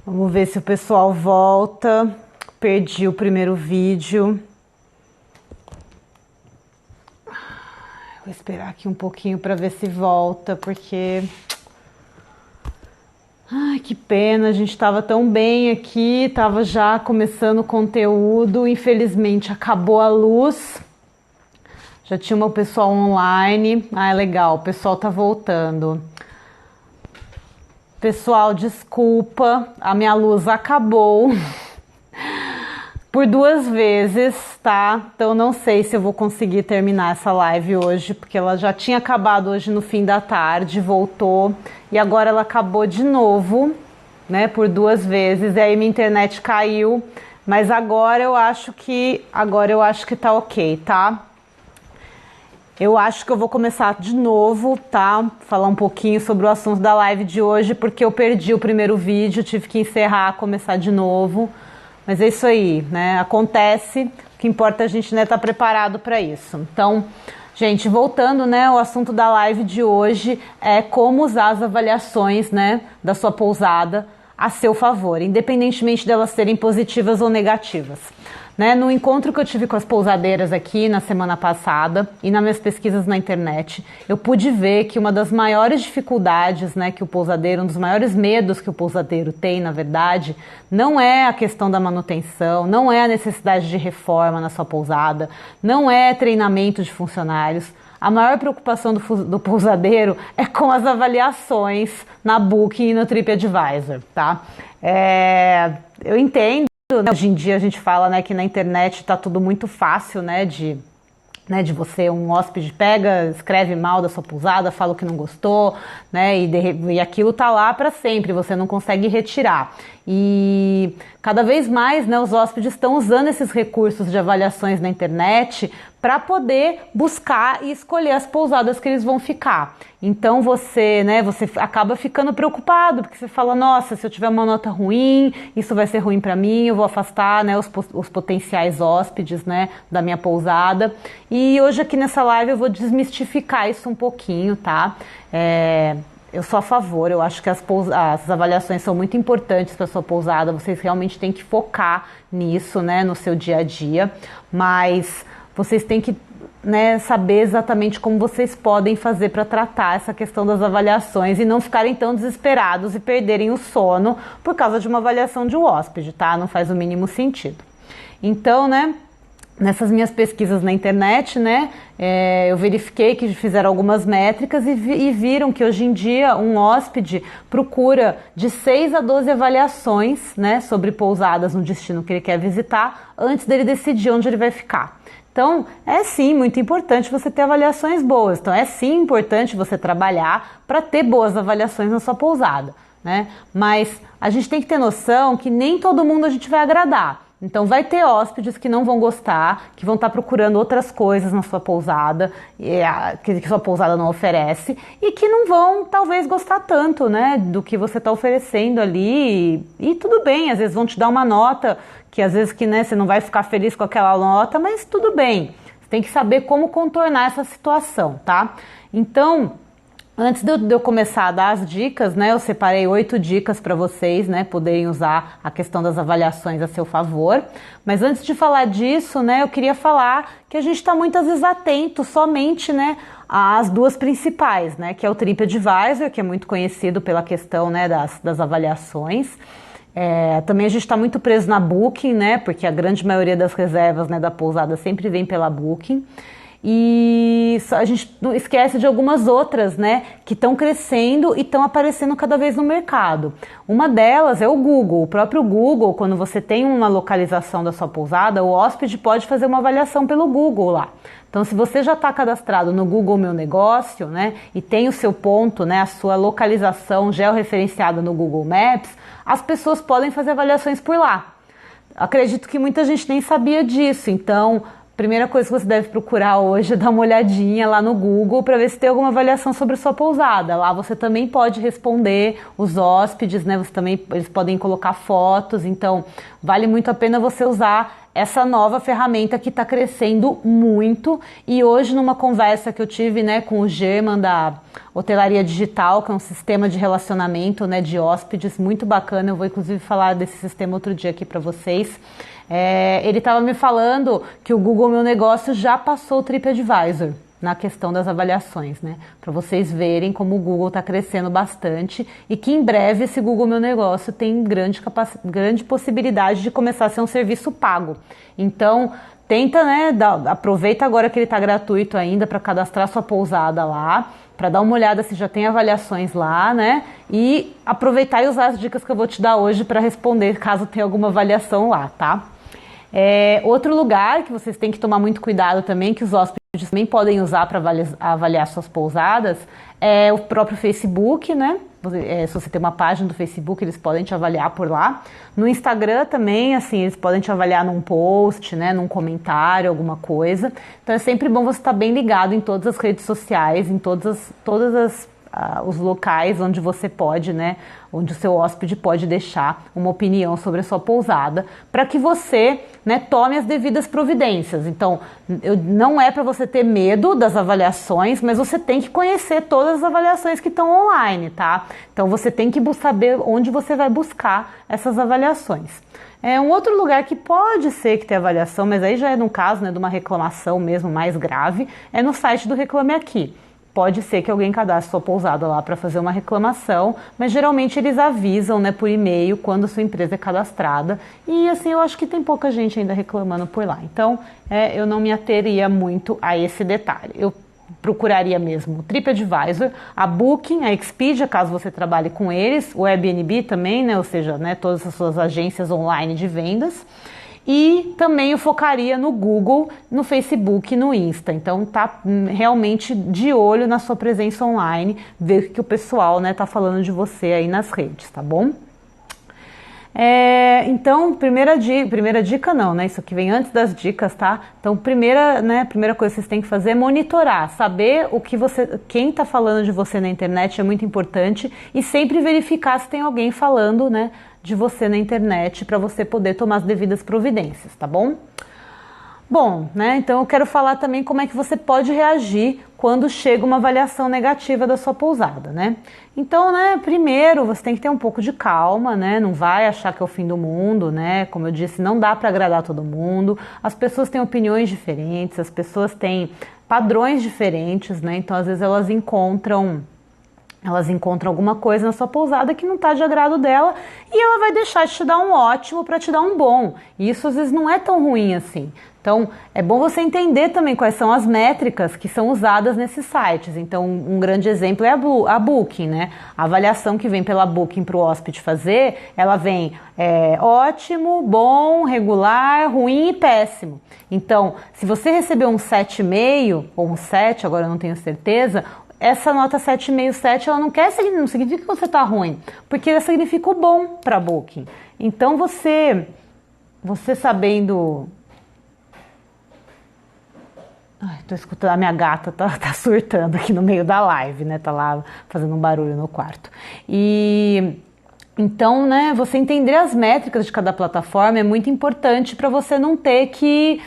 Vamos ver se o pessoal volta. Perdi o primeiro vídeo. Vou esperar aqui um pouquinho para ver se volta, porque... Ai, que pena, a gente estava tão bem aqui, estava já começando o conteúdo, infelizmente acabou a luz. Já tinha o pessoal online. Ah, é legal, o pessoal tá voltando. Pessoal, desculpa, a minha luz acabou por 2 vezes, tá? Então não sei se eu vou conseguir terminar essa live hoje, porque ela já tinha acabado hoje no fim da tarde, voltou e agora ela acabou de novo, né? Por 2 vezes, e aí minha internet caiu, mas agora eu acho que tá ok, tá? Eu acho que eu vou começar de novo, tá? Falar um pouquinho sobre o assunto da live de hoje, porque eu perdi o primeiro vídeo, tive que encerrar, começar de novo. Mas é isso aí, né? Acontece, o que importa é a gente, né, estar preparado para isso. Então, gente, voltando, né, o assunto da live de hoje é como usar as avaliações, né, da sua pousada a seu favor, independentemente delas serem positivas ou negativas. Né, no encontro que eu tive com as pousadeiras aqui na semana passada e nas minhas pesquisas na internet, eu pude ver que uma das maiores dificuldades, né, que o pousadeiro, um dos maiores medos que o pousadeiro tem, na verdade, não é a questão da manutenção, não é a necessidade de reforma na sua pousada, não é treinamento de funcionários. A maior preocupação do pousadeiro é com as avaliações na Booking e no TripAdvisor, tá? Eu entendo. Hoje em dia a gente fala, né, que na internet está tudo muito fácil, né, de você, um hóspede pega, escreve mal da sua pousada, fala o que não gostou, né, e aquilo tá lá para sempre, você não consegue retirar. E cada vez mais, né, os hóspedes estão usando esses recursos de avaliações na internet para poder buscar e escolher as pousadas que eles vão ficar. Então você acaba ficando preocupado, porque você fala, nossa, se eu tiver uma nota ruim, isso vai ser ruim para mim, eu vou afastar, né, os potenciais hóspedes, né, da minha pousada. E hoje aqui nessa live eu vou desmistificar isso um pouquinho, tá? Eu sou a favor, eu acho que as avaliações são muito importantes para a sua pousada, vocês realmente têm que focar nisso, né, no seu dia a dia, mas vocês têm que, né, saber exatamente como vocês podem fazer para tratar essa questão das avaliações e não ficarem tão desesperados e perderem o sono por causa de uma avaliação de um hóspede, tá? Não faz o mínimo sentido. Então, né, nessas minhas pesquisas na internet, né, eu verifiquei que fizeram algumas métricas e viram que hoje em dia um hóspede procura de 6 a 12 avaliações, né, sobre pousadas no destino que ele quer visitar antes dele decidir onde ele vai ficar. Então, é sim muito importante você ter avaliações boas. Então, é sim importante você trabalhar para ter boas avaliações na sua pousada, né? Mas a gente tem que ter noção que nem todo mundo a gente vai agradar. Então vai ter hóspedes que não vão gostar, que vão estar procurando outras coisas na sua pousada, que sua pousada não oferece, e que não vão talvez gostar tanto, né, do que você está oferecendo ali, e tudo bem, às vezes vão te dar uma nota, que às vezes né, você não vai ficar feliz com aquela nota, mas tudo bem, você tem que saber como contornar essa situação, tá? Então, antes de eu começar a dar as dicas, né, eu separei 8 dicas para vocês, né, poderem usar a questão das avaliações a seu favor. Mas antes de falar disso, né, eu queria falar que a gente está muitas vezes atento somente, né, às 2 principais, né, que é o TripAdvisor, que é muito conhecido pela questão, né, das avaliações. Também a gente está muito preso na Booking, né, porque a grande maioria das reservas, né, da pousada sempre vem pela Booking. E a gente não esquece de algumas outras, né, que estão crescendo e estão aparecendo cada vez no mercado. Uma delas é o Google. O próprio Google, quando você tem uma localização da sua pousada, o hóspede pode fazer uma avaliação pelo Google lá. Então, se você já está cadastrado no Google Meu Negócio, né, e tem o seu ponto, né, a sua localização georreferenciada no Google Maps, as pessoas podem fazer avaliações por lá. Acredito que muita gente nem sabia disso, então... Primeira coisa que você deve procurar hoje é dar uma olhadinha lá no Google para ver se tem alguma avaliação sobre a sua pousada. Lá você também pode responder os hóspedes, né? Eles podem colocar fotos, então vale muito a pena você usar essa nova ferramenta que está crescendo muito. E hoje, numa conversa que eu tive, né, com o German da Hotelaria Digital, que é um sistema de relacionamento, né, de hóspedes muito bacana, eu vou inclusive falar desse sistema outro dia aqui para vocês. Ele estava me falando que o Google Meu Negócio já passou o TripAdvisor na questão das avaliações, né? Para vocês verem como o Google está crescendo bastante e que em breve esse Google Meu Negócio tem grande possibilidade de começar a ser um serviço pago. Então, tenta, né? Aproveita agora que ele está gratuito ainda para cadastrar sua pousada lá, para dar uma olhada se já tem avaliações lá, né? E aproveitar e usar as dicas que eu vou te dar hoje para responder caso tenha alguma avaliação lá, tá? Outro lugar que vocês têm que tomar muito cuidado também, que os hóspedes também podem usar para avaliar suas pousadas, é o próprio Facebook, né? Se você tem uma página do Facebook, eles podem te avaliar por lá. No Instagram também, assim, eles podem te avaliar num post, né? Num comentário, alguma coisa. Então é sempre bom você estar bem ligado em todas as redes sociais, em todos os locais onde você pode, né, onde o seu hóspede pode deixar uma opinião sobre a sua pousada, para que você, né, tome as devidas providências. Então, não é para você ter medo das avaliações, mas você tem que conhecer todas as avaliações que estão online, tá? Então, você tem que saber onde você vai buscar essas avaliações. Um outro lugar que pode ser que tenha avaliação, mas aí já é no caso, né, de uma reclamação mesmo mais grave, é no site do Reclame Aqui. Pode ser que alguém cadastre sua pousada lá para fazer uma reclamação, mas geralmente eles avisam, né, por e-mail quando sua empresa é cadastrada. E assim, eu acho que tem pouca gente ainda reclamando por lá. Então, eu não me ateria muito a esse detalhe. Eu procuraria mesmo o TripAdvisor, a Booking, a Expedia, caso você trabalhe com eles, o Airbnb também, né, ou seja, né, todas as suas agências online de vendas. E também eu focaria no Google, no Facebook e no Insta. Então tá realmente de olho na sua presença online, ver o que o pessoal, né, tá falando de você aí nas redes, tá bom? Então, primeira dica não, né? Isso aqui vem antes das dicas, tá? Então, primeira coisa que vocês têm que fazer é monitorar, saber quem tá falando de você na internet é muito importante e sempre verificar se tem alguém falando, né, de você na internet para você poder tomar as devidas providências, tá bom? Bom, né, então eu quero falar também como é que você pode reagir quando chega uma avaliação negativa da sua pousada, né? Então, né, primeiro você tem que ter um pouco de calma, né? Não vai achar que é o fim do mundo, né? Como eu disse, não dá para agradar todo mundo. As pessoas têm opiniões diferentes, as pessoas têm padrões diferentes, né? Então, às vezes elas encontram alguma coisa na sua pousada que não está de agrado dela e ela vai deixar de te dar um ótimo para te dar um bom. E isso às vezes não é tão ruim assim. Então, é bom você entender também quais são as métricas que são usadas nesses sites. Então, um grande exemplo é a Booking, né? A avaliação que vem pela Booking para o hóspede fazer, ela vem ótimo, bom, regular, ruim e péssimo. Então, se você recebeu um 7,5 ou um 7, agora eu não tenho certeza, essa nota 7,5, 7, ela não significa que você está ruim, porque ela significa o bom para Booking. Então, você sabendo... Ai, tô escutando, a minha gata tá surtando aqui no meio da live, né? Tá lá fazendo um barulho no quarto. E então, né, você entender as métricas de cada plataforma é muito importante para você não ter que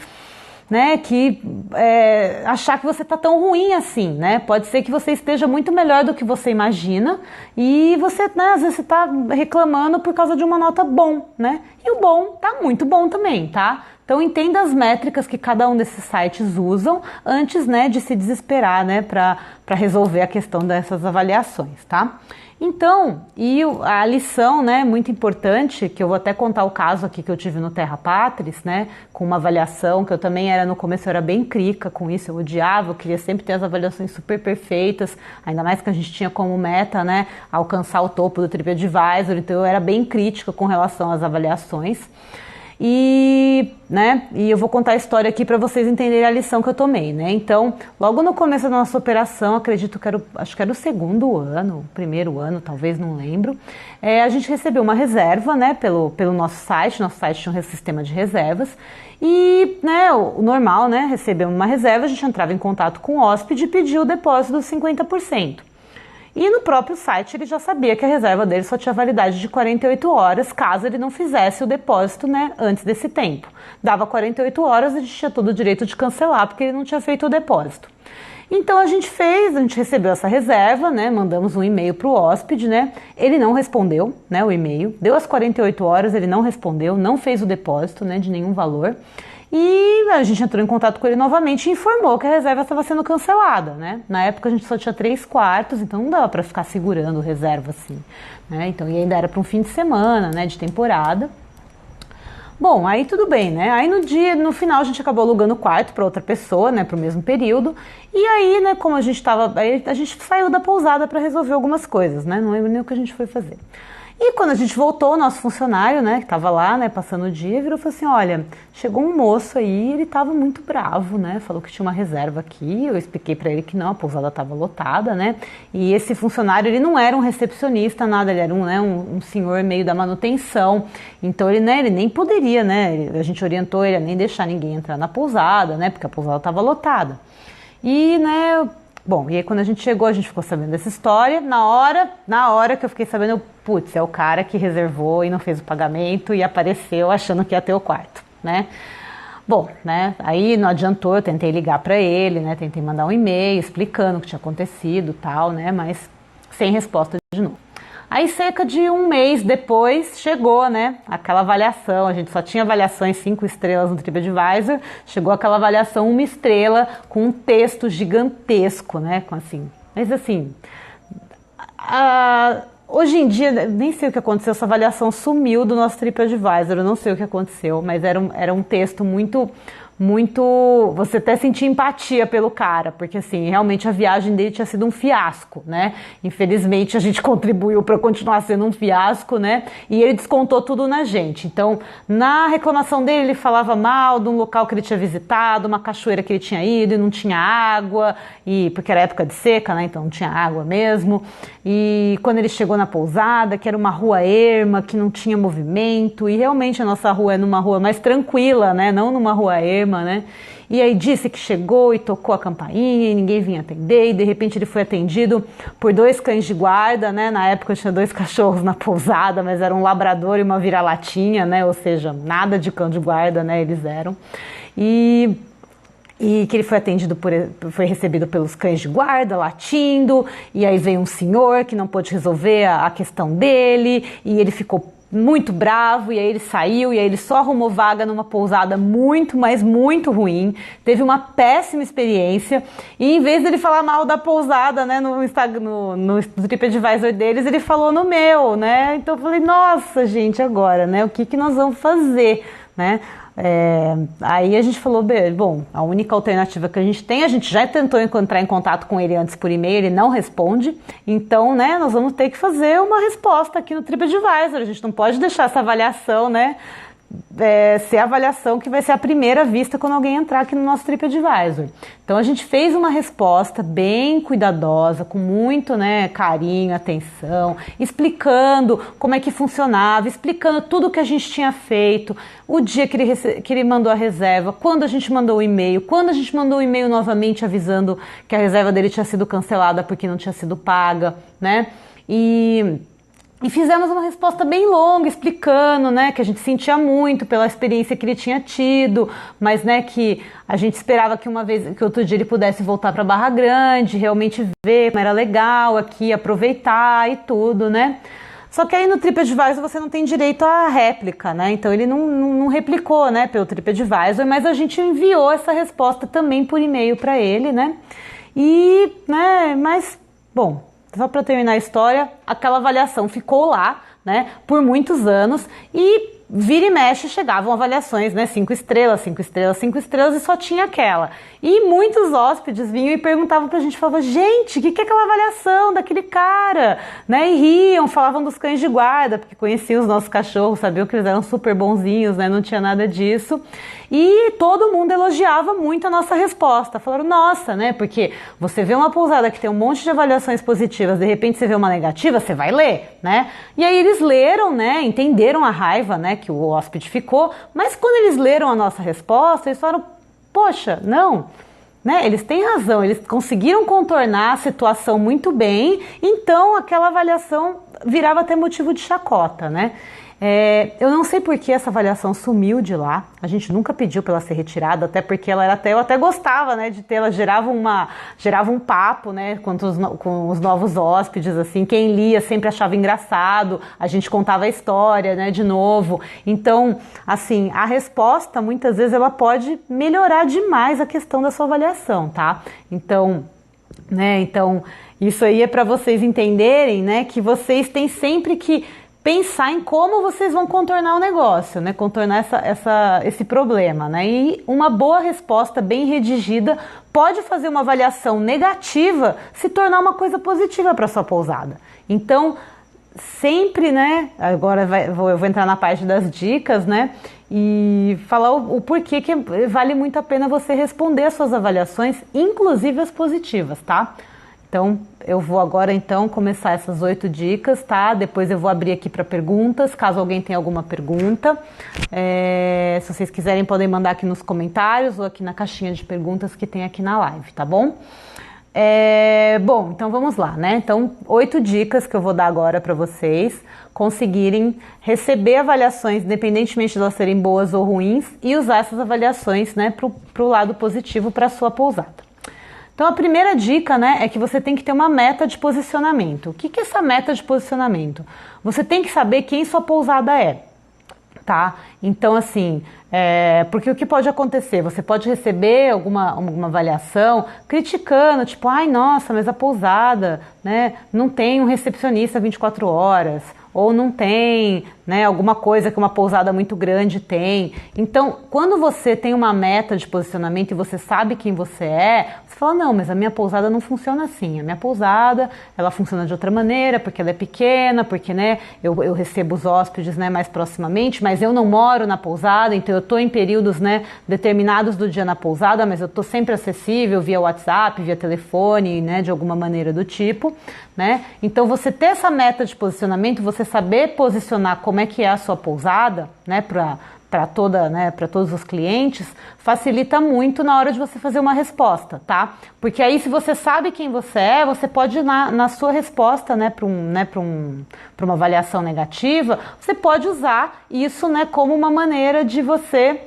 achar que você está tão ruim assim, né? Pode ser que você esteja muito melhor do que você imagina e você, né, às vezes você está reclamando por causa de uma nota bom, né? E o bom tá muito bom também, tá? Então entenda as métricas que cada um desses sites usam antes, né, de se desesperar, né, para resolver a questão dessas avaliações, tá? Então, e a lição, né, muito importante, que eu vou até contar o caso aqui que eu tive no Terra Patris, né, com uma avaliação que eu também no começo eu era bem crica com isso, eu odiava, eu queria sempre ter as avaliações super perfeitas, ainda mais que a gente tinha como meta, né, alcançar o topo do TripAdvisor, então eu era bem crítica com relação às avaliações. E eu vou contar a história aqui para vocês entenderem a lição que eu tomei, né? Então, logo no começo da nossa operação, acho que era o segundo ano, primeiro ano, talvez, não lembro, a gente recebeu uma reserva, né, pelo nosso site tinha um sistema de reservas, e, né, o normal, né, recebemos uma reserva, a gente entrava em contato com o hóspede e pedia o depósito dos 50%. E no próprio site ele já sabia que a reserva dele só tinha validade de 48 horas, caso ele não fizesse o depósito, né, antes desse tempo. Dava 48 horas e a gente tinha todo o direito de cancelar, porque ele não tinha feito o depósito. Então a gente recebeu essa reserva, né? Mandamos um e-mail para o hóspede, né? Ele não respondeu, né? O e-mail. Deu as 48 horas, ele não respondeu, não fez o depósito, né? De nenhum valor. E a gente entrou em contato com ele novamente e informou que a reserva estava sendo cancelada, né? Na época a gente só tinha 3 quartos, então não dava para ficar segurando reserva assim, né? Então, e ainda era para um fim de semana, né? De temporada. Bom, aí tudo bem, né? Aí no final a gente acabou alugando o quarto para outra pessoa, né, para o mesmo período. E aí, né, como a gente a gente saiu da pousada para resolver algumas coisas, né? Não lembro nem o que a gente foi fazer. E quando a gente voltou, o nosso funcionário, né, que estava lá, né, passando o dia, virou e falou assim: olha, chegou um moço aí, ele estava muito bravo, né, falou que tinha uma reserva aqui. Eu expliquei para ele que não, a pousada estava lotada, né, e esse funcionário, ele não era um recepcionista, nada, ele era um senhor meio da manutenção, então ele, né, ele nem poderia, né, a gente orientou ele a nem deixar ninguém entrar na pousada, né, porque a pousada estava lotada. E, né, bom, e aí quando a gente chegou, a gente ficou sabendo dessa história. Na hora que eu fiquei sabendo, putz, é o cara que reservou e não fez o pagamento e apareceu achando que ia ter o quarto, né? Bom, né, aí não adiantou, eu tentei ligar para ele, né, tentei mandar um e-mail explicando o que tinha acontecido e tal, né, mas sem resposta de novo. Aí cerca de um mês depois chegou, né, aquela avaliação, a gente só tinha avaliações 5 estrelas no TripAdvisor, chegou aquela avaliação 1 estrela com um texto gigantesco, né, com assim, mas assim, hoje em dia, nem sei o que aconteceu, essa avaliação sumiu do nosso TripAdvisor, eu não sei o que aconteceu, mas era um texto muito, você até sentia empatia pelo cara, porque assim, realmente a viagem dele tinha sido um fiasco, né? Infelizmente a gente contribuiu para continuar sendo um fiasco, né? E ele descontou tudo na gente. Então, na reclamação dele, ele falava mal de um local que ele tinha visitado, uma cachoeira que ele tinha ido e não tinha água, porque era época de seca, né? Então não tinha água mesmo. E quando ele chegou na pousada, que era uma rua erma, que não tinha movimento, e realmente a nossa rua é numa rua mais tranquila, né? Não numa rua erma, né? E aí disse que chegou e tocou a campainha e ninguém vinha atender, e de repente ele foi atendido por 2 cães de guarda, né? Na época tinha 2 cachorros na pousada, mas era um labrador e uma vira-latinha, né? Ou seja, nada de cão de guarda, né? Eles eram. E que ele foi recebido pelos cães de guarda, latindo, e aí veio um senhor que não pôde resolver a questão dele, e ele ficou muito bravo, e aí ele saiu, e aí ele só arrumou vaga numa pousada muito, mas muito ruim, teve uma péssima experiência, e em vez dele falar mal da pousada, né, no Instagram, no TripAdvisor deles, ele falou no meu, né, então eu falei, nossa gente, agora, né, o que nós vamos fazer, né? Aí a gente falou, bom, a única alternativa que a gente já tentou entrar em contato com ele antes por e-mail, ele não responde, então, né, nós vamos ter que fazer uma resposta aqui no TripAdvisor, a gente não pode deixar essa avaliação, né, ser a avaliação que vai ser a primeira vista quando alguém entrar aqui no nosso TripAdvisor. Então a gente fez uma resposta bem cuidadosa, com muito, né, carinho, atenção, explicando como é que funcionava, explicando tudo o que a gente tinha feito, o dia que ele mandou a reserva, quando a gente mandou o e-mail, quando a gente mandou o e-mail novamente avisando que a reserva dele tinha sido cancelada porque não tinha sido paga, né? E fizemos uma resposta bem longa, explicando, né, que a gente sentia muito pela experiência que ele tinha tido, mas, né, que a gente esperava que outro dia ele pudesse voltar para Barra Grande, realmente ver como era legal aqui, aproveitar e tudo, né. Só que aí no TripAdvisor você não tem direito à réplica, né, então ele não replicou, né, pelo TripAdvisor, mas a gente enviou essa resposta também por e-mail para ele, né, e, né, mas, bom, só para terminar a história, aquela avaliação ficou lá, né, por muitos anos, e vira e mexe chegavam avaliações, né, 5 estrelas, 5 estrelas, 5 estrelas, e só tinha aquela. E muitos hóspedes vinham e perguntavam pra gente, falavam, gente, o que é aquela avaliação daquele cara? Né, e riam, falavam dos cães de guarda, porque conheciam os nossos cachorros, sabiam que eles eram super bonzinhos, né, não tinha nada disso. E todo mundo elogiava muito a nossa resposta. Falaram, nossa, né, porque você vê uma pousada que tem um monte de avaliações positivas, de repente você vê uma negativa, você vai ler, né? E aí eles leram, né, entenderam a raiva, né, que o hóspede ficou, mas quando eles leram a nossa resposta, eles falaram, poxa, não, né? Eles têm razão, eles conseguiram contornar a situação muito bem, então aquela avaliação virava até motivo de chacota, né? Eu não sei por que essa avaliação sumiu de lá, a gente nunca pediu para ela ser retirada, até porque ela era eu até gostava, né, de ter, ela gerava um papo, né, com os novos hóspedes, assim, quem lia sempre achava engraçado, a gente contava a história, né, de novo, então, assim, a resposta, muitas vezes, ela pode melhorar demais a questão da sua avaliação, tá? Então, isso aí é para vocês entenderem, né, que vocês têm sempre que pensar em como vocês vão contornar o negócio, né? Contornar esse problema, né? E uma boa resposta bem redigida pode fazer uma avaliação negativa se tornar uma coisa positiva para sua pousada. Então, sempre, né? Agora eu vou entrar na parte das dicas, né? E falar o porquê que vale muito a pena você responder as suas avaliações, inclusive as positivas, tá? Então, eu vou agora então começar essas 8 dicas, tá? Depois eu vou abrir aqui para perguntas, caso alguém tenha alguma pergunta. Se vocês quiserem, podem mandar aqui nos comentários ou aqui na caixinha de perguntas que tem aqui na live, tá bom? Bom, então vamos lá, né? Então, 8 dicas que eu vou dar agora para vocês conseguirem receber avaliações, independentemente de elas serem boas ou ruins, e usar essas avaliações, né, pro lado positivo para a sua pousada. Então a primeira dica, né, é que você tem que ter uma meta de posicionamento. O que é essa meta de posicionamento? Você tem que saber quem sua pousada é, tá? Então assim, porque o que pode acontecer? Você pode receber alguma avaliação criticando, tipo, ai nossa, mas a pousada, né, não tem um recepcionista 24 horas, ou não tem, né, alguma coisa que uma pousada muito grande tem. Então, quando você tem uma meta de posicionamento e você sabe quem você fala, não, mas a minha pousada não funciona assim. A minha pousada, ela funciona de outra maneira, porque ela é pequena, porque, né, eu recebo os hóspedes, né, mais proximamente, mas eu não moro na pousada, então eu estou em períodos, né, determinados do dia na pousada, mas eu estou sempre acessível via WhatsApp, via telefone, né, de alguma maneira do tipo, né? Então, você ter essa meta de posicionamento, você saber posicionar como é que é a sua pousada, né, para todos os clientes, facilita muito na hora de você fazer uma resposta, tá? Porque aí, se você sabe quem você é, você pode, na sua resposta, né, para uma avaliação negativa, você pode usar isso, né, como uma maneira de você,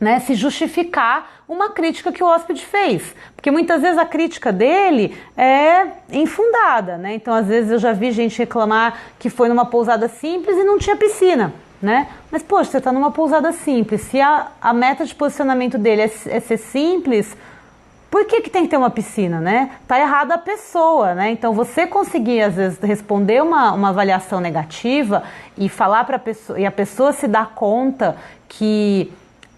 né, se justificar uma crítica que o hóspede fez, porque muitas vezes a crítica dele é infundada, né? Então, às vezes eu já vi gente reclamar que foi numa pousada simples e não tinha piscina, né? Mas, poxa, você está numa pousada simples, se a meta de posicionamento dele é ser simples, por que tem que ter uma piscina, né? Tá errada a pessoa, né? Então, você conseguir, às vezes, responder uma avaliação negativa e falar para a pessoa, e a pessoa se dar conta que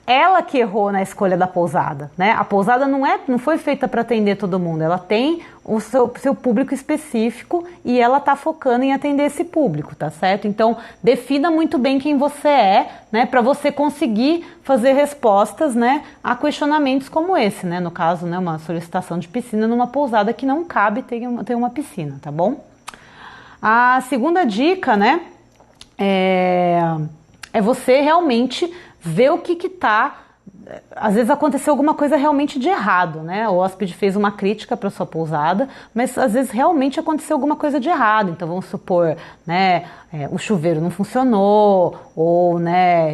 ela que errou na escolha da pousada, né? A pousada não foi feita para atender todo mundo, ela tem o seu público específico e ela tá focando em atender esse público, tá certo? Então, defina muito bem quem você é, né? Para você conseguir fazer respostas, né, a questionamentos como esse, né? No caso, né, uma solicitação de piscina numa pousada que não cabe ter uma piscina, tá bom? A segunda dica, né, é você realmente ver o que tá. Às vezes aconteceu alguma coisa realmente de errado, né? O hóspede fez uma crítica para sua pousada, mas às vezes realmente aconteceu alguma coisa de errado. Então vamos supor, né, o chuveiro não funcionou, ou, né,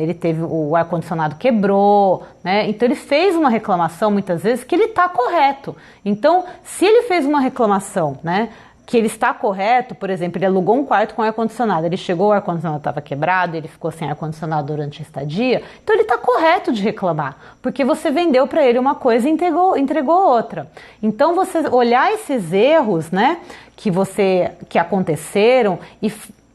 o ar-condicionado quebrou, né? Então ele fez uma reclamação muitas vezes que ele está correto. Então, se ele fez uma reclamação, né, que ele está correto, por exemplo, ele alugou um quarto com ar-condicionado, ele chegou, o ar-condicionado estava quebrado, ele ficou sem ar-condicionado durante a estadia, então ele está correto de reclamar, porque você vendeu para ele uma coisa e entregou outra. Então, você olhar esses erros, né, que aconteceram e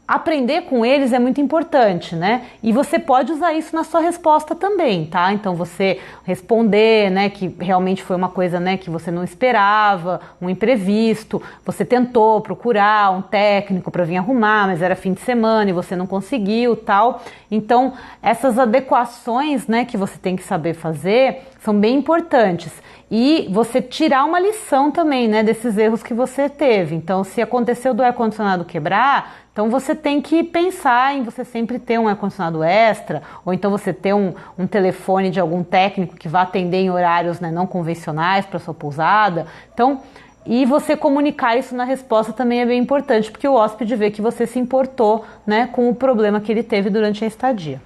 aprender com eles é muito importante, né? E você pode usar isso na sua resposta também, tá? Então você responder, né, que realmente foi uma coisa, né, que você não esperava, um imprevisto, você tentou procurar um técnico para vir arrumar, mas era fim de semana e você não conseguiu, tal. Então, essas adequações, né, que você tem que saber fazer são bem importantes. E você tirar uma lição também, né, desses erros que você teve. Então, se aconteceu do ar-condicionado quebrar, Então você tem que pensar em você sempre ter um ar-condicionado extra, ou então você ter um telefone de algum técnico que vá atender em horários, né, não convencionais para sua pousada. Então, e você comunicar isso na resposta também é bem importante, porque o hóspede vê que você se importou, né, com o problema que ele teve durante a estadia.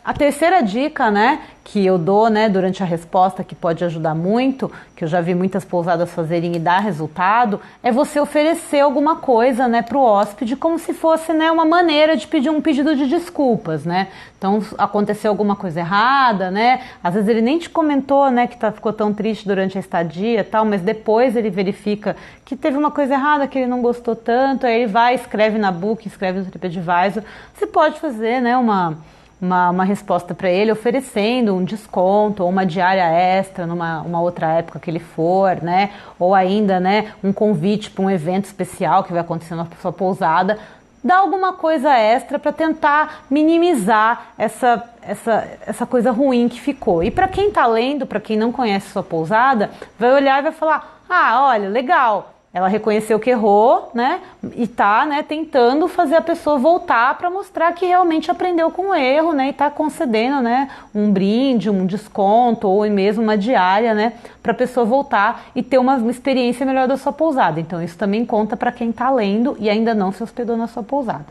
A terceira dica, né, que eu dou, né, durante a resposta, que pode ajudar muito, que eu já vi muitas pousadas fazerem e dar resultado, é você oferecer alguma coisa, né, para o hóspede, como se fosse, né, uma maneira de pedir um pedido de desculpas, né. Então, aconteceu alguma coisa errada, né, às vezes ele nem te comentou, né, que ficou tão triste durante a estadia e tal, mas depois ele verifica que teve uma coisa errada, que ele não gostou tanto, aí ele vai, escreve na Booking, escreve no TripAdvisor. Você pode fazer, né, uma resposta para ele oferecendo um desconto ou uma diária extra numa outra época que ele for, né? Ou ainda, né, um convite para um evento especial que vai acontecer na sua pousada. Dá alguma coisa extra para tentar minimizar essa coisa ruim que ficou. E para quem está lendo, para quem não conhece sua pousada, vai olhar e vai falar: ah, olha, legal. Ela reconheceu que errou, né? E tá, né, tentando fazer a pessoa voltar para mostrar que realmente aprendeu com o erro, né? E tá concedendo, né, um brinde, um desconto ou mesmo uma diária, né, para a pessoa voltar e ter uma experiência melhor da sua pousada. Então isso também conta para quem tá lendo e ainda não se hospedou na sua pousada.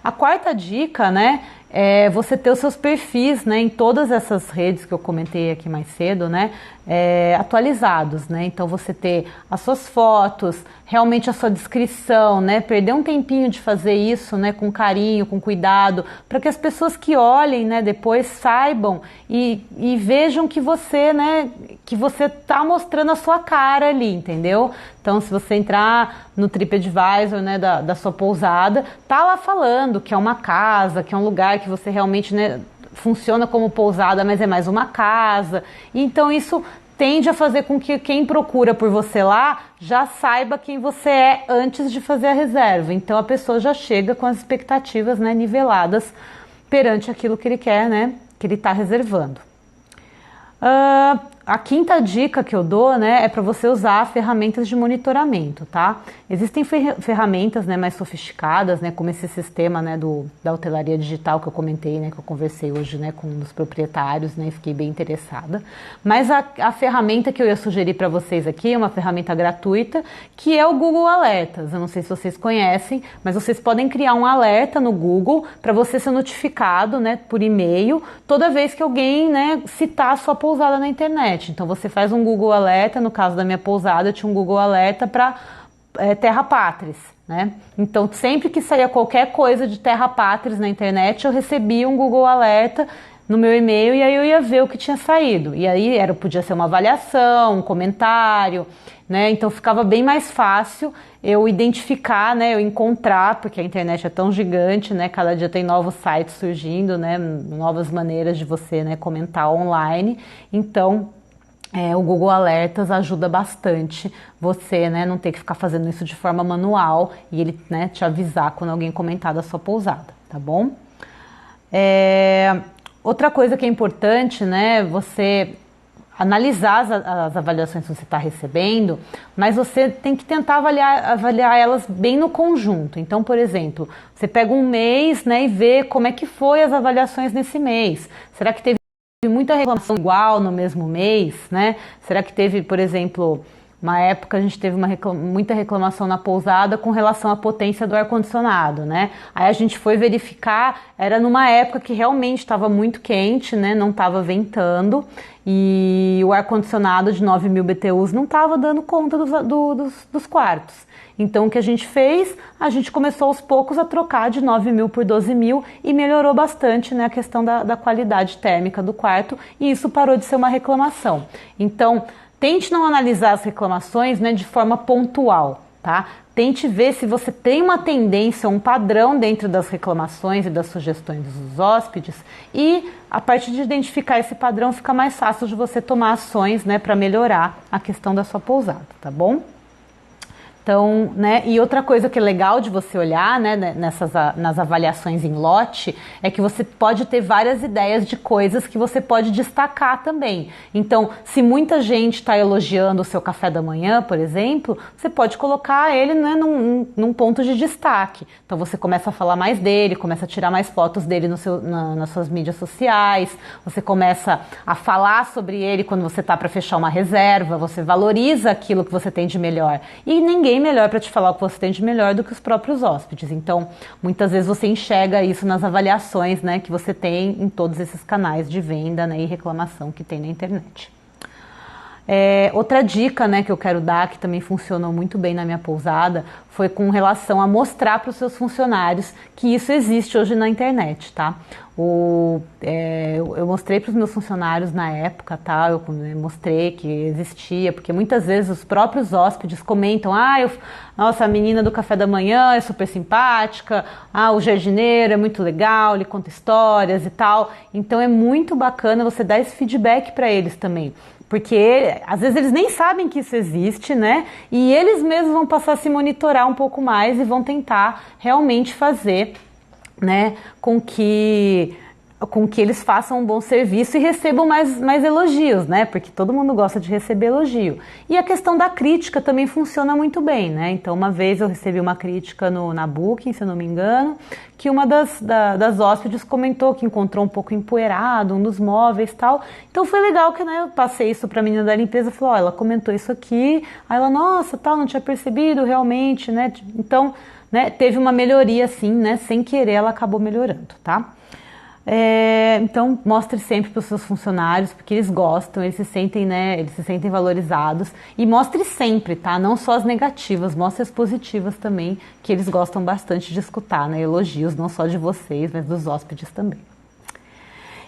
A quarta dica, né, é você ter os seus perfis, né, em todas essas redes que eu comentei aqui mais cedo, né, atualizados, né? Então você ter as suas fotos, realmente a sua descrição, né, perder um tempinho de fazer isso, né, com carinho, com cuidado, para que as pessoas que olhem, né, depois saibam e vejam que você, né, que você tá mostrando a sua cara ali, entendeu? Então, se você entrar no TripAdvisor, né, da sua pousada, tá lá falando que é uma casa, que é um lugar que você realmente, né, funciona como pousada, mas é mais uma casa. Então isso tende a fazer com que quem procura por você lá já saiba quem você é antes de fazer a reserva. Então a pessoa já chega com as expectativas, né, niveladas perante aquilo que ele quer, né, que ele está reservando. A quinta dica que eu dou, né, é para você usar ferramentas de monitoramento, tá? Existem ferramentas, né, mais sofisticadas, né, como esse sistema, né, da hotelaria digital que eu comentei, né, que eu conversei hoje, né, com um dos proprietários, né, e fiquei bem interessada. Mas a ferramenta que eu ia sugerir para vocês aqui é uma ferramenta gratuita, que é o Google Alertas. Eu não sei se vocês conhecem, mas vocês podem criar um alerta no Google para você ser notificado, né, por e-mail toda vez que alguém, né, citar a sua pousada na internet. Então você faz um Google Alerta, no caso da minha pousada eu tinha um Google Alerta para Terra Pátris, né? Então sempre que saía qualquer coisa de Terra Pátris na internet eu recebia um Google Alerta no meu e-mail e aí eu ia ver o que tinha saído. E aí podia ser uma avaliação, um comentário, né? Então ficava bem mais fácil eu identificar, né? Eu encontrar, porque a internet é tão gigante, né? Cada dia tem novos sites surgindo, né? Novas maneiras de você, né, comentar online. Então o Google Alertas ajuda bastante você, né, não ter que ficar fazendo isso de forma manual e ele, né, te avisar quando alguém comentar da sua pousada, tá bom? Outra coisa que é importante, né, você analisar as avaliações que você está recebendo, mas você tem que tentar avaliar elas bem no conjunto. Então, por exemplo, você pega um mês, né, e vê como é que foi as avaliações nesse mês. Será que teve muita reclamação igual no mesmo mês, né? Será que teve, por exemplo, uma época a gente teve muita reclamação na pousada com relação à potência do ar-condicionado, né? Aí a gente foi verificar, era numa época que realmente estava muito quente, né? Não estava ventando e o ar-condicionado de 9.000 BTUs não estava dando conta dos quartos. Então o que a gente fez? A gente começou aos poucos a trocar de 9.000 por 12.000 e melhorou bastante, né, a questão da qualidade térmica do quarto e isso parou de ser uma reclamação. Então tente não analisar as reclamações, né, de forma pontual, tá? Tente ver se você tem uma tendência, um padrão dentro das reclamações e das sugestões dos hóspedes e a partir de identificar esse padrão fica mais fácil de você tomar ações, né, para melhorar a questão da sua pousada, tá bom? Então, né, e outra coisa que é legal de você olhar, né, nas avaliações em lote, é que você pode ter várias ideias de coisas que você pode destacar também. Então, se muita gente está elogiando o seu café da manhã, por exemplo, você pode colocar ele, né, num ponto de destaque. Então, você começa a falar mais dele, começa a tirar mais fotos dele nas suas mídias sociais, você começa a falar sobre ele quando você está para fechar uma reserva, você valoriza aquilo que você tem de melhor. E ninguém melhor para te falar o que você tem de melhor do que os próprios hóspedes. Então, muitas vezes você enxerga isso nas avaliações, né, que você tem em todos esses canais de venda, né, e reclamação que tem na internet. Outra dica, né, que eu quero dar, que também funcionou muito bem na minha pousada, foi com relação a mostrar para os seus funcionários que isso existe hoje na internet, tá? Eu mostrei para os meus funcionários na época, tá? Eu mostrei que existia, porque muitas vezes os próprios hóspedes comentam: nossa, a menina do café da manhã é super simpática, o jardineiro é muito legal, ele conta histórias e tal. Então é muito bacana você dar esse feedback para eles também. Porque às vezes eles nem sabem que isso existe, né? E eles mesmos vão passar a se monitorar um pouco mais e vão tentar realmente fazer, né, com que eles façam um bom serviço e recebam mais elogios, né? Porque todo mundo gosta de receber elogio. E a questão da crítica também funciona muito bem, né? Então, uma vez eu recebi uma crítica na Booking, se eu não me engano, que uma das hóspedes comentou que encontrou um pouco empoeirado um dos móveis e tal. Então, foi legal que, né, eu passei isso para a menina da limpeza e falei: ela comentou isso aqui. Aí ela: nossa, tal, não tinha percebido realmente, né? Então, né, teve uma melhoria assim, né? Sem querer, ela acabou melhorando, tá? Então mostre sempre para os seus funcionários, porque eles gostam, eles se sentem, né, eles se sentem valorizados, e mostre sempre, tá? Não só as negativas, mostre as positivas também, que eles gostam bastante de escutar, né? Elogios não só de vocês, mas dos hóspedes também.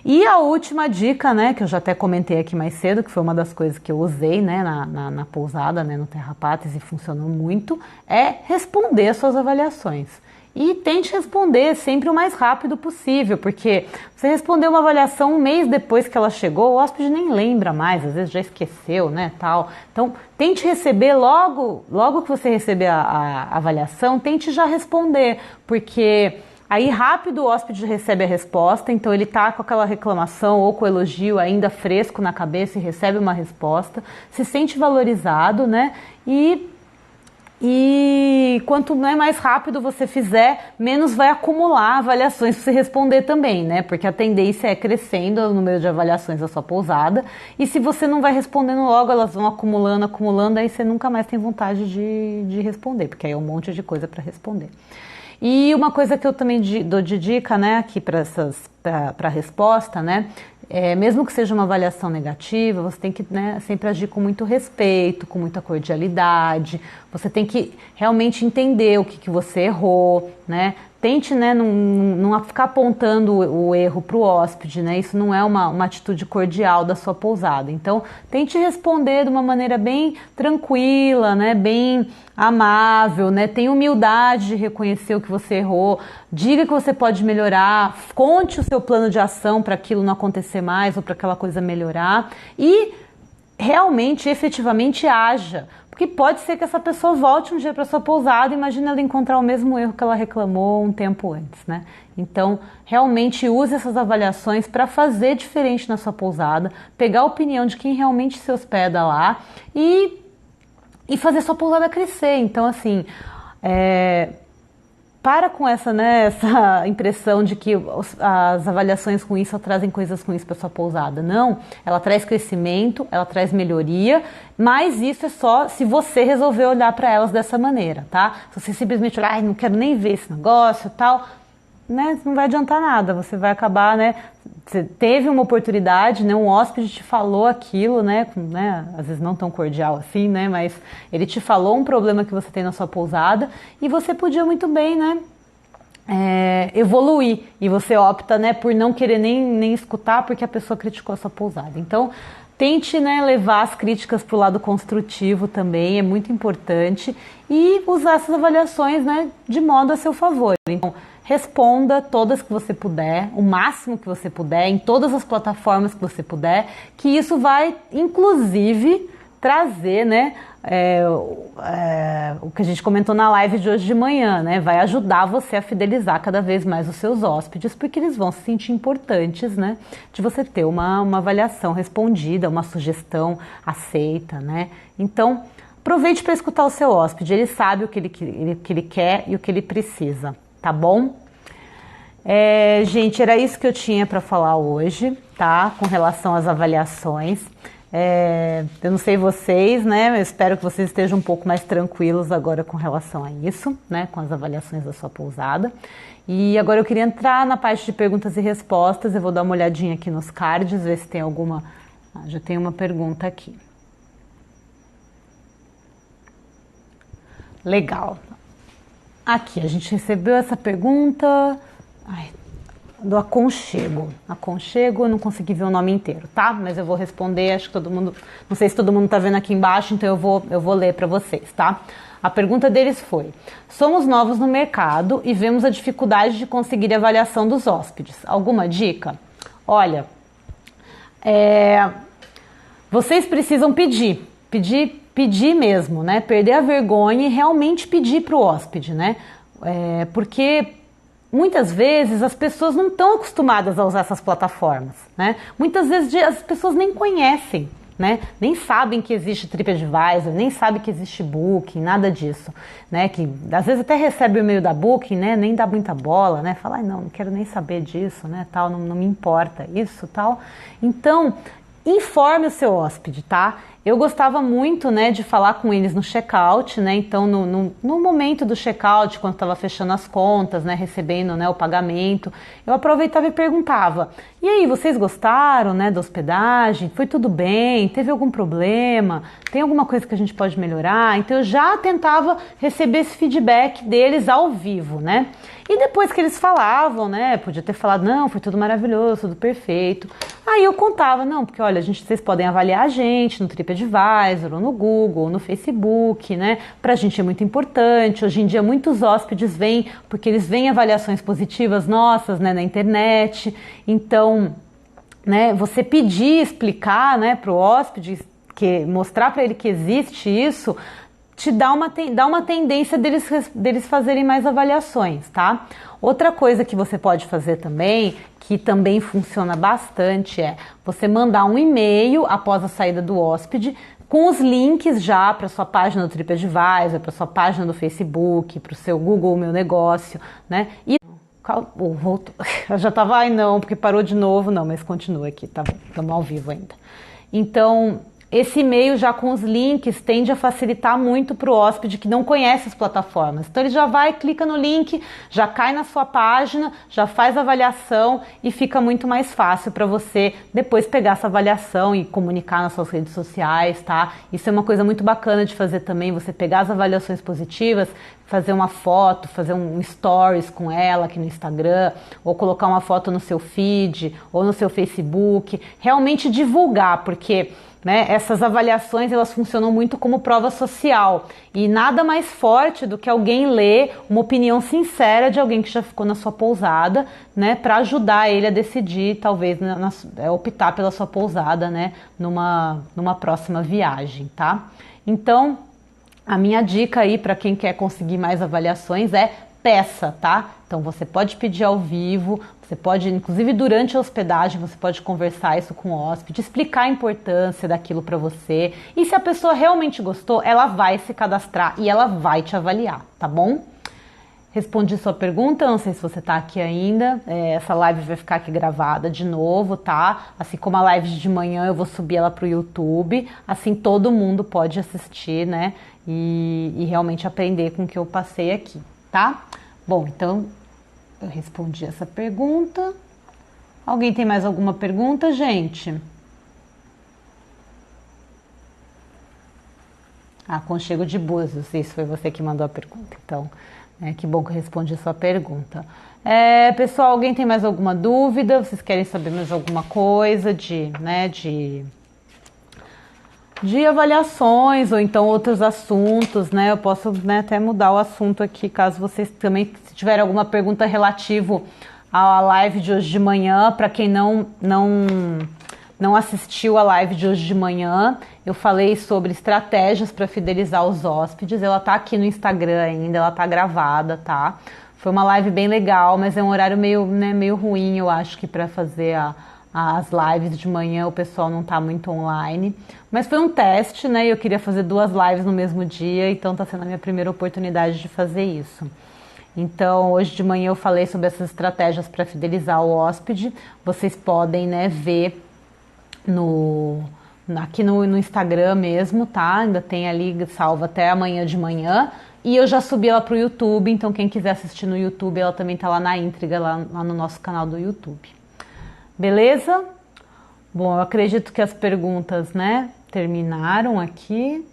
E a última dica, né, que eu já até comentei aqui mais cedo, que foi uma das coisas que eu usei, né, na pousada, né, no Terra Patis, e funcionou muito, é responder as suas avaliações. E tente responder sempre o mais rápido possível, porque você respondeu uma avaliação um mês depois que ela chegou, o hóspede nem lembra mais, às vezes já esqueceu, né, tal. Então, tente receber logo que você receber a avaliação, tente já responder, porque aí rápido o hóspede recebe a resposta, então ele tá com aquela reclamação ou com o elogio ainda fresco na cabeça e recebe uma resposta, se sente valorizado, né, e quanto, né, mais rápido você fizer, menos vai acumular avaliações para você responder também, né? Porque a tendência é crescendo o número de avaliações da sua pousada. E se você não vai respondendo logo, elas vão acumulando, aí você nunca mais tem vontade de responder, porque aí é um monte de coisa para responder. E uma coisa que eu também dou de dica, né, aqui para a resposta, né, mesmo que seja uma avaliação negativa, você tem que, né, sempre agir com muito respeito, com muita cordialidade. Você tem que realmente entender o que você errou, né? Tente, né, não ficar apontando o erro para o hóspede, né? Isso não é uma atitude cordial da sua pousada. Então, tente responder de uma maneira bem tranquila, né? Bem amável, né? Tenha humildade de reconhecer o que você errou. Diga que você pode melhorar. Conte o seu plano de ação para aquilo não acontecer mais ou para aquela coisa melhorar. E realmente, efetivamente, haja. Porque pode ser que essa pessoa volte um dia para sua pousada e imagine ela encontrar o mesmo erro que ela reclamou um tempo antes, né? Então, realmente use essas avaliações para fazer diferente na sua pousada, pegar a opinião de quem realmente se hospeda lá e fazer sua pousada crescer. Então, assim, para com essa, né, essa impressão de que as avaliações ruins só trazem coisas ruins para sua pousada. Não, ela traz crescimento, ela traz melhoria, mas isso é só se você resolver olhar para elas dessa maneira, tá? Se você simplesmente olhar: não quero nem ver esse negócio e tal, né, não vai adiantar nada, você vai acabar, né, você teve uma oportunidade, né, um hóspede te falou aquilo, né, às vezes não tão cordial assim, né, mas ele te falou um problema que você tem na sua pousada e você podia muito bem, né, evoluir, e você opta, né, por não querer nem escutar porque a pessoa criticou a sua pousada. Então, tente, né, levar as críticas para o lado construtivo também, é muito importante, e usar essas avaliações, né, de modo a seu favor. Então, responda todas que você puder, o máximo que você puder, em todas as plataformas que você puder, que isso vai, inclusive, trazer, né, o que a gente comentou na live de hoje de manhã, né? Vai ajudar você a fidelizar cada vez mais os seus hóspedes, porque eles vão se sentir importantes, né? De você ter uma avaliação respondida, uma sugestão aceita, né? Então, aproveite para escutar o seu hóspede, ele sabe o que ele quer e o que ele precisa, tá bom? Gente, era isso que eu tinha para falar hoje, tá? Com relação às avaliações. Eu não sei vocês, né? Eu espero que vocês estejam um pouco mais tranquilos agora com relação a isso, né? Com as avaliações da sua pousada. E agora eu queria entrar na parte de perguntas e respostas. Eu vou dar uma olhadinha aqui nos cards, ver se tem alguma... já tem uma pergunta aqui. Legal. Aqui, a gente recebeu essa pergunta do Aconchego. Aconchego, eu não consegui ver o nome inteiro, tá? Mas eu vou responder, acho que todo mundo... Não sei se todo mundo tá vendo aqui embaixo, então eu vou ler para vocês, tá? A pergunta deles foi: somos novos no mercado e vemos a dificuldade de conseguir a avaliação dos hóspedes. Alguma dica? Olha, vocês precisam pedir mesmo, né? Perder a vergonha e realmente pedir para o hóspede, né? Porque muitas vezes as pessoas não estão acostumadas a usar essas plataformas, né? Muitas vezes as pessoas nem conhecem, né? Nem sabem que existe TripAdvisor, nem sabem que existe Booking, nada disso, né? Que às vezes até recebe o e-mail da Booking, né? Nem dá muita bola, né? Fala, não quero nem saber disso, né? Tal, não me importa isso, tal. Então, informe o seu hóspede, tá? Eu gostava muito, né, de falar com eles no check-out, né? Então, no momento do check-out, quando estava fechando as contas, né, recebendo, né, o pagamento, eu aproveitava e perguntava: e aí, vocês gostaram, né, da hospedagem? Foi tudo bem? Teve algum problema? Tem alguma coisa que a gente pode melhorar? Então, eu já tentava receber esse feedback deles ao vivo, né? E depois que eles falavam, né, podia ter falado, não, foi tudo maravilhoso, tudo perfeito. Aí eu contava, não, porque olha, vocês podem avaliar a gente no TripAdvisor, ou no Google, ou no Facebook, né? Pra gente é muito importante. Hoje em dia muitos hóspedes vêm, porque eles veem avaliações positivas nossas, né, na internet. Então, né, você pedir, explicar, né, pro hóspede, mostrar para ele que existe isso, te dá uma tendência deles fazerem mais avaliações, tá? Outra coisa que você pode fazer também, que também funciona bastante, é você mandar um e-mail após a saída do hóspede com os links já para sua página do TripAdvisor, para sua página do Facebook, para o seu Google Meu Negócio, né? E voltou. Eu já tava, ai não, porque parou de novo, não, mas continua aqui, tá bom, estamos ao vivo ainda. Então, esse e-mail já com os links tende a facilitar muito para o hóspede que não conhece as plataformas. Então ele já vai, clica no link, já cai na sua página, já faz a avaliação e fica muito mais fácil para você depois pegar essa avaliação e comunicar nas suas redes sociais, tá? Isso é uma coisa muito bacana de fazer também, você pegar as avaliações positivas, fazer uma foto, fazer um stories com ela aqui no Instagram, ou colocar uma foto no seu feed, ou no seu Facebook, realmente divulgar, porque... né, essas avaliações elas funcionam muito como prova social e nada mais forte do que alguém ler uma opinião sincera de alguém que já ficou na sua pousada, né, para ajudar ele a decidir, talvez optar pela sua pousada, né, numa próxima viagem, tá? Então, a minha dica aí para quem quer conseguir mais avaliações é peça, tá? Então você pode pedir ao vivo, você pode, inclusive durante a hospedagem, você pode conversar isso com o hóspede, explicar a importância daquilo para você. E se a pessoa realmente gostou, ela vai se cadastrar e ela vai te avaliar, tá bom? Respondi sua pergunta, não sei se você tá aqui ainda, essa live vai ficar aqui gravada de novo, tá? Assim como a live de manhã, eu vou subir ela pro YouTube, assim todo mundo pode assistir, né? E realmente aprender com o que eu passei aqui, tá? Bom, então eu respondi essa pergunta. Alguém tem mais alguma pergunta, gente? Aconchego de Búzios, não sei se foi você que mandou a pergunta, então, que bom que eu respondi a sua pergunta. Pessoal, alguém tem mais alguma dúvida? Vocês querem saber mais alguma coisa de avaliações ou então outros assuntos, né? Eu posso, né, até mudar o assunto aqui, caso vocês também, se tiverem alguma pergunta relativo à live de hoje de manhã, para quem não não assistiu a live de hoje de manhã, eu falei sobre estratégias para fidelizar os hóspedes. Ela tá aqui no Instagram ainda, ela tá gravada, tá? Foi uma live bem legal, mas é um horário meio, né, meio ruim, eu acho que para fazer as lives de manhã o pessoal não tá muito online. Mas foi um teste, né? Eu queria fazer 2 lives no mesmo dia, então tá sendo a minha primeira oportunidade de fazer isso. Então, hoje de manhã eu falei sobre essas estratégias para fidelizar o hóspede. Vocês podem, né, ver aqui no Instagram mesmo, tá? Ainda tem ali salvo até amanhã de manhã. E eu já subi ela pro YouTube, então quem quiser assistir no YouTube, ela também tá lá na íntegra, lá no nosso canal do YouTube. Beleza? Bom, eu acredito que as perguntas, né, terminaram aqui.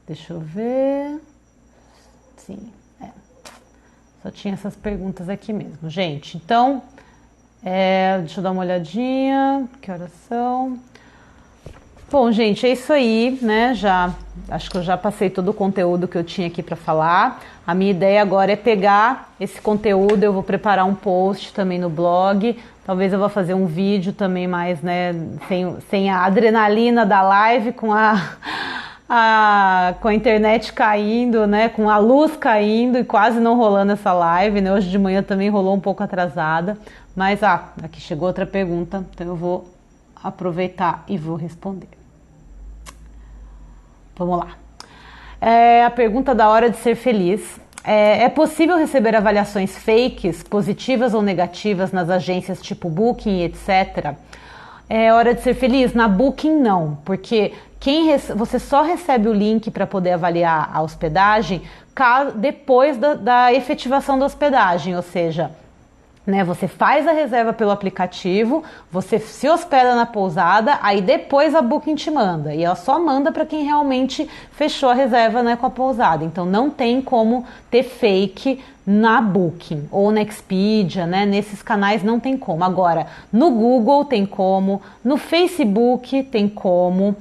Deixa eu ver. Sim, só tinha essas perguntas aqui mesmo. Gente, então, deixa eu dar uma olhadinha. Que horas são? Bom, gente, é isso aí, né? Acho que eu já passei todo o conteúdo que eu tinha aqui para falar. A minha ideia agora é pegar esse conteúdo, eu vou preparar um post também no blog. Talvez eu vá fazer um vídeo também mais, né, sem a adrenalina da live, com a internet caindo, né, com a luz caindo e quase não rolando essa live, né? Hoje de manhã também rolou um pouco atrasada, mas aqui chegou outra pergunta, então eu vou aproveitar e vou responder. Vamos lá. A pergunta da hora de ser feliz. É possível receber avaliações fakes, positivas ou negativas nas agências tipo Booking, etc? É hora de ser feliz? Na Booking não, porque você só recebe o link para poder avaliar a hospedagem depois da efetivação da hospedagem, ou seja, né, você faz a reserva pelo aplicativo, você se hospeda na pousada, aí depois a Booking te manda, e ela só manda para quem realmente fechou a reserva, né, com a pousada. Então não tem como ter fake na Booking ou na Expedia, né? Nesses canais não tem como. Agora, no Google tem como, no Facebook tem como,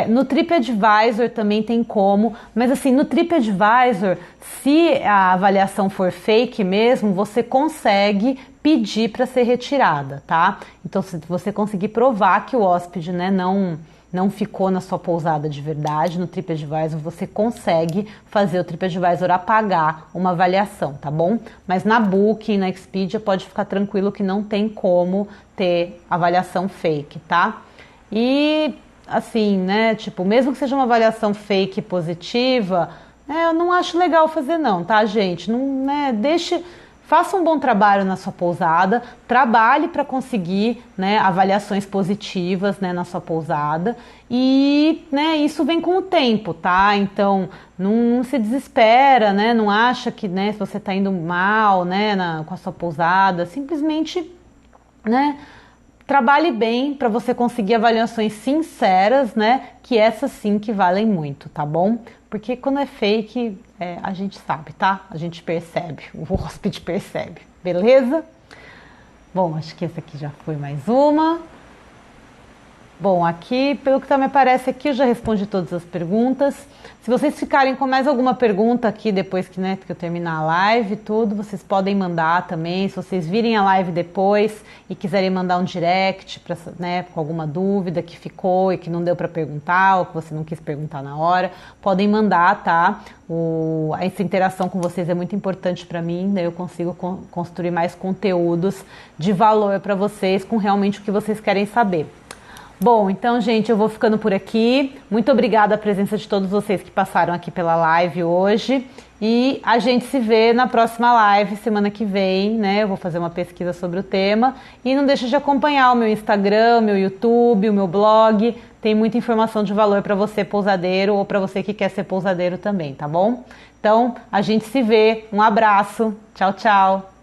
no TripAdvisor também tem como, mas assim, no TripAdvisor, se a avaliação for fake mesmo, você consegue pedir para ser retirada, tá? Então, se você conseguir provar que o hóspede, né, não ficou na sua pousada de verdade, no TripAdvisor você consegue fazer o TripAdvisor apagar uma avaliação, tá bom? Mas na Booking, na Expedia, pode ficar tranquilo que não tem como ter avaliação fake, tá? E assim, né, tipo, mesmo que seja uma avaliação fake positiva, eu não acho legal fazer não, tá, gente? Não, né, faça um bom trabalho na sua pousada, trabalhe para conseguir, né, avaliações positivas, né, na sua pousada e, né, isso vem com o tempo, tá? Então não se desespera, né? Não acha que, né, se você está indo mal, né, com a sua pousada, simplesmente, né, trabalhe bem para você conseguir avaliações sinceras, né? Que essas sim que valem muito, tá bom? Porque quando é fake, a gente sabe, tá? A gente percebe, o hóspede percebe, beleza? Bom, acho que essa aqui já foi mais uma. Bom, aqui, pelo que me aparece aqui, eu já respondi todas as perguntas. Se vocês ficarem com mais alguma pergunta aqui depois que eu terminar a live e tudo, vocês podem mandar também. Se vocês virem a live depois e quiserem mandar um direct né, com alguma dúvida que ficou e que não deu para perguntar ou que você não quis perguntar na hora, podem mandar, tá? Essa interação com vocês é muito importante para mim, daí eu consigo construir mais conteúdos de valor para vocês com realmente o que vocês querem saber. Bom, então, gente, eu vou ficando por aqui. Muito obrigada a presença de todos vocês que passaram aqui pela live hoje. E a gente se vê na próxima live, semana que vem, né? Eu vou fazer uma pesquisa sobre o tema. E não deixe de acompanhar o meu Instagram, o meu YouTube, o meu blog. Tem muita informação de valor para você, pousadeiro, ou para você que quer ser pousadeiro também, tá bom? Então, a gente se vê. Um abraço. Tchau, tchau.